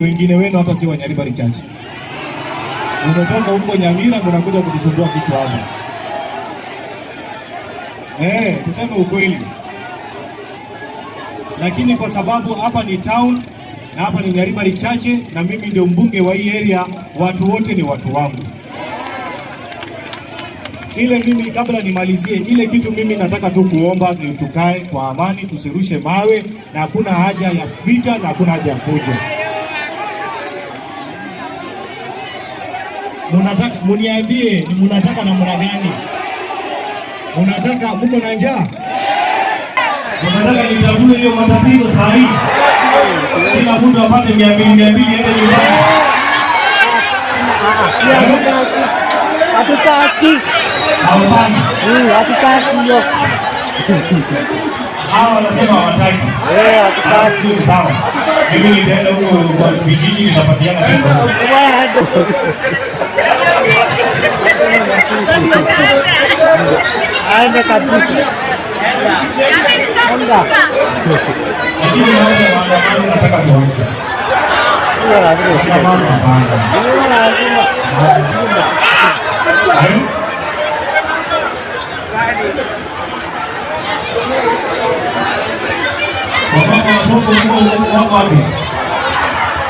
Wengine wenu hata si Wanyaribari chache. Umetoka huko Nyamira mnakuja kutusumbua kichwa hapa. Tuseme ukweli. Lakini kwa sababu hapa ni town na hapa ni Nyaribari chache na mimi ndio mbunge wa hii area, watu wote ni watu wangu. Mimi kabla nimalizie ile kitu, mimi nataka tu kuomba ni tukae kwa amani, tusirushe mawe, na hakuna haja ya vita na hakuna haja ya fujo. Muniambie ni mnataka namna gani? Mnataka mko na njaa? Mnataka nitatue hiyo matatizo saa hii? Kila mtu apate 200 ende nyumbani. Hatutaki. Hatutaki hiyo. Hawa wanasema hawataki. Hatutaki. Sawa. Mimi nitaenda huko kwa vijiji nitapatiana pesa. Aende kabisa. Lakini nataka kuacha.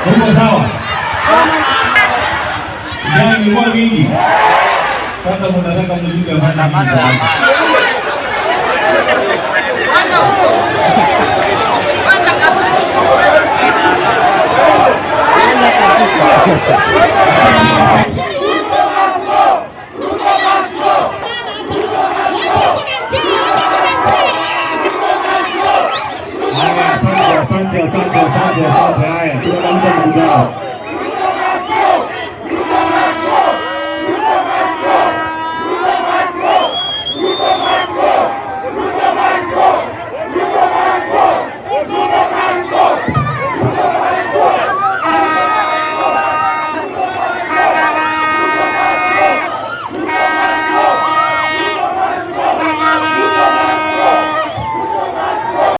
Uko sawa? Jani kwa wingi. Sasa mnataka mjinga maandamano. Asante. Haya, tunamaliza mkutano.